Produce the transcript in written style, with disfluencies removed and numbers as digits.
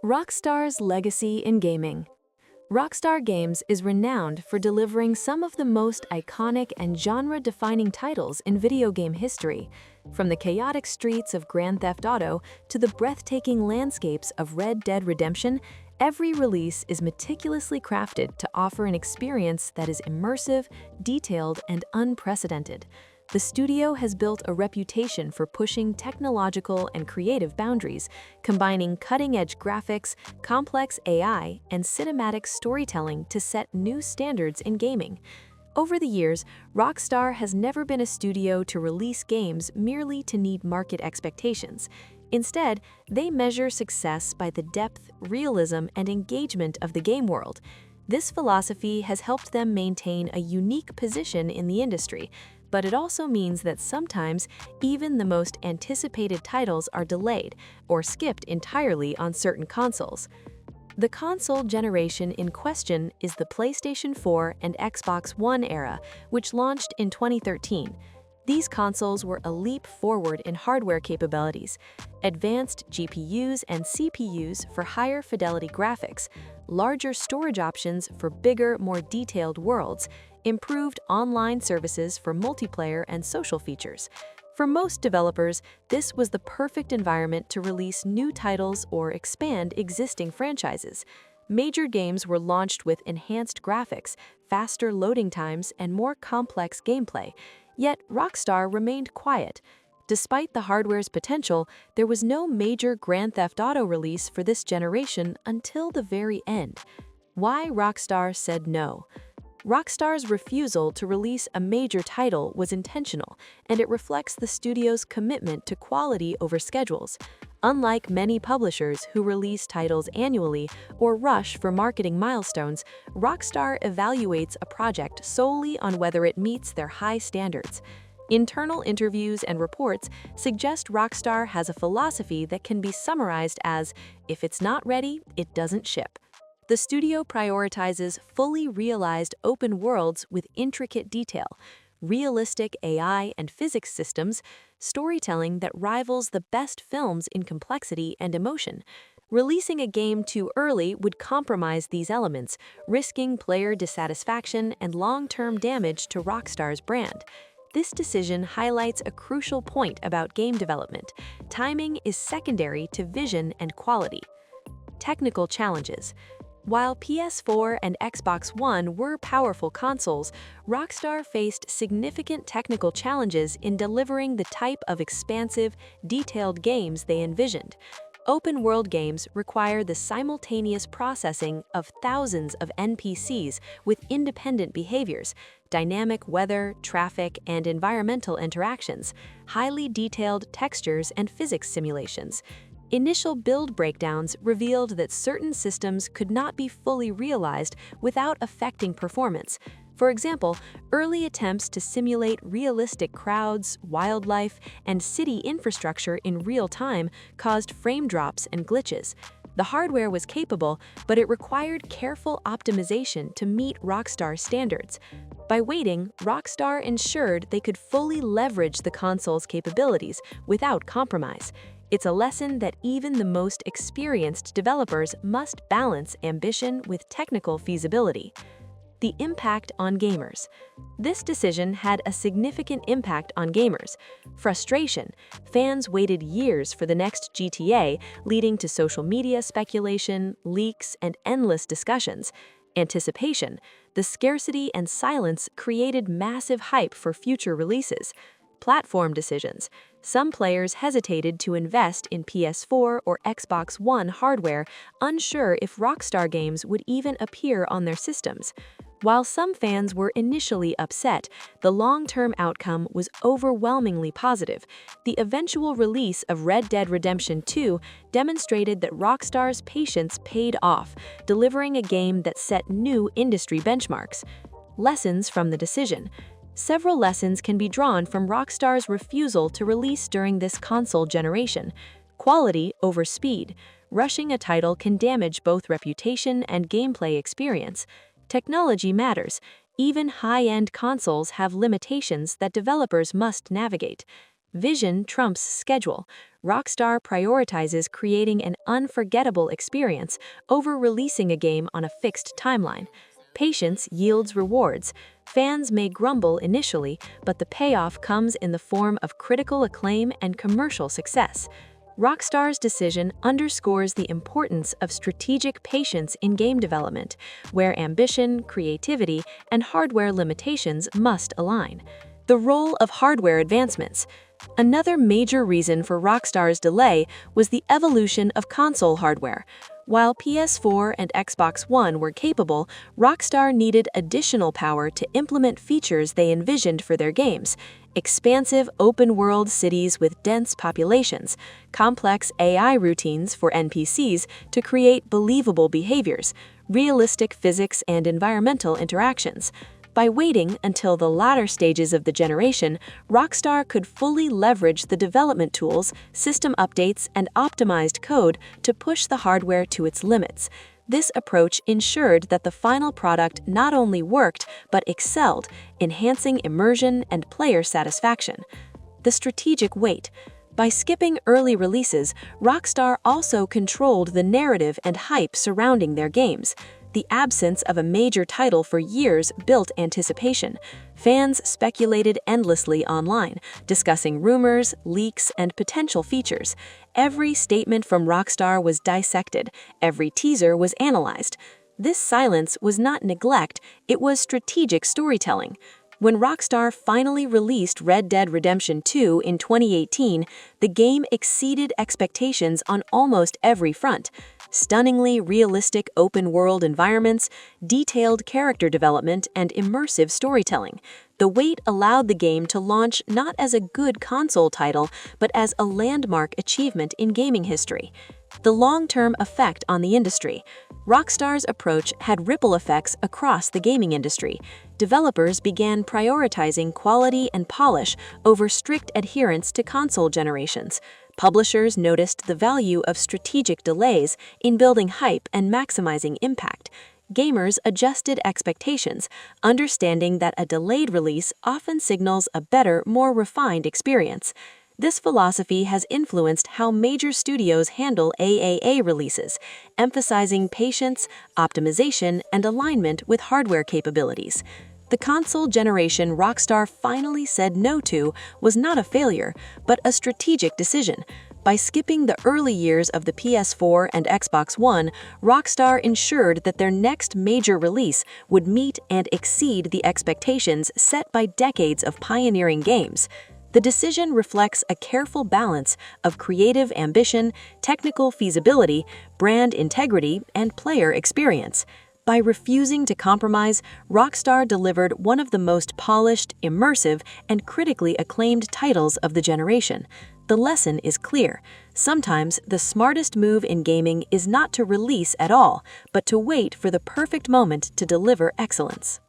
Rockstar's legacy in gaming. Rockstar Games is renowned for delivering some of the most iconic and genre-defining titles in video game history, from the chaotic streets of Grand Theft Auto to the breathtaking landscapes of Red Dead Redemption. Every release is meticulously crafted to offer an experience that is immersive, detailed, and unprecedented. The studio has built a reputation for pushing technological and creative boundaries, combining cutting-edge graphics, complex AI, and cinematic storytelling to set new standards in gaming. Over the years, Rockstar has never been a studio to release games merely to meet market expectations. Instead, they measure success by the depth, realism, and engagement of the game world. This philosophy has helped them maintain a unique position in the industry, but it also means that sometimes even the most anticipated titles are delayed or skipped entirely on certain consoles. The console generation in question is the PlayStation 4 and Xbox One era, which launched in 2013. These consoles were a leap forward in hardware capabilities: advanced GPUs and CPUs for higher fidelity graphics, larger storage options for bigger, more detailed worlds, improved online services for multiplayer and social features. For most developers, this was the perfect environment to release new titles or expand existing franchises. Major games were launched with enhanced graphics, faster loading times, and more complex gameplay. Yet Rockstar remained quiet. Despite the hardware's potential, there was no major Grand Theft Auto release for this generation until the very end. Why Rockstar said no? Rockstar's refusal to release a major title was intentional, and it reflects the studio's commitment to quality over schedules. Unlike many publishers who release titles annually or rush for marketing milestones, Rockstar evaluates a project solely on whether it meets their high standards. Internal interviews and reports suggest Rockstar has a philosophy that can be summarized as, "If it's not ready, it doesn't ship." The studio prioritizes fully realized open worlds with intricate detail, realistic AI and physics systems, storytelling that rivals the best films in complexity and emotion. Releasing a game too early would compromise these elements, risking player dissatisfaction and long-term damage to Rockstar's brand. This decision highlights a crucial point about game development. Timing is secondary to vision and quality. Technical challenges. While PS4 and Xbox One were powerful consoles, Rockstar faced significant technical challenges in delivering the type of expansive, detailed games they envisioned. Open-world games require the simultaneous processing of thousands of NPCs with independent behaviors, dynamic weather, traffic, and environmental interactions, highly detailed textures and physics simulations. Initial build breakdowns revealed that certain systems could not be fully realized without affecting performance. For example, early attempts to simulate realistic crowds, wildlife, and city infrastructure in real time caused frame drops and glitches. The hardware was capable, but it required careful optimization to meet Rockstar standards. By waiting, Rockstar ensured they could fully leverage the console's capabilities without compromise. It's a lesson that even the most experienced developers must balance ambition with technical feasibility. The impact on gamers. This decision had a significant impact on gamers. Frustration. Fans waited years for the next GTA, leading to social media speculation, leaks, and endless discussions. Anticipation. The scarcity and silence created massive hype for future releases. Platform decisions. Some players hesitated to invest in PS4 or Xbox One hardware, unsure if Rockstar games would even appear on their systems. While some fans were initially upset, the long-term outcome was overwhelmingly positive. The eventual release of Red Dead Redemption 2 demonstrated that Rockstar's patience paid off, delivering a game that set new industry benchmarks. Lessons from the decision. Several lessons can be drawn from Rockstar's refusal to release during this console generation. Quality over speed. Rushing a title can damage both reputation and gameplay experience. Technology matters. Even high-end consoles have limitations that developers must navigate. Vision trumps schedule. Rockstar prioritizes creating an unforgettable experience over releasing a game on a fixed timeline. Patience yields rewards. Fans may grumble initially, but the payoff comes in the form of critical acclaim and commercial success. Rockstar's decision underscores the importance of strategic patience in game development, where ambition, creativity, and hardware limitations must align. The role of hardware advancements. Another major reason for Rockstar's delay was the evolution of console hardware. While PS4 and Xbox One were capable, Rockstar needed additional power to implement features they envisioned for their games: expansive open-world cities with dense populations, complex AI routines for NPCs to create believable behaviors, realistic physics and environmental interactions. By waiting until the latter stages of the generation, Rockstar could fully leverage the development tools, system updates, and optimized code to push the hardware to its limits. This approach ensured that the final product not only worked but excelled, enhancing immersion and player satisfaction. The strategic wait. By skipping early releases, Rockstar also controlled the narrative and hype surrounding their games. The absence of a major title for years built anticipation. Fans speculated endlessly online, discussing rumors, leaks, and potential features. Every statement from Rockstar was dissected, every teaser was analyzed. This silence was not neglect, it was strategic storytelling. When Rockstar finally released Red Dead Redemption 2 in 2018, the game exceeded expectations on almost every front. Stunningly realistic open-world environments, detailed character development, and immersive storytelling. The wait allowed the game to launch not as a good console title, but as a landmark achievement in gaming history. The long-term effect on the industry. Rockstar's approach had ripple effects across the gaming industry. Developers began prioritizing quality and polish over strict adherence to console generations. Publishers noticed the value of strategic delays in building hype and maximizing impact. Gamers adjusted expectations, understanding that a delayed release often signals a better, more refined experience. This philosophy has influenced how major studios handle AAA releases, emphasizing patience, optimization, and alignment with hardware capabilities. The console generation Rockstar finally said no to was not a failure, but a strategic decision. By skipping the early years of the PS4 and Xbox One, Rockstar ensured that their next major release would meet and exceed the expectations set by decades of pioneering games. The decision reflects a careful balance of creative ambition, technical feasibility, brand integrity, and player experience. By refusing to compromise, Rockstar delivered one of the most polished, immersive, and critically acclaimed titles of the generation. The lesson is clear. Sometimes the smartest move in gaming is not to release at all, but to wait for the perfect moment to deliver excellence.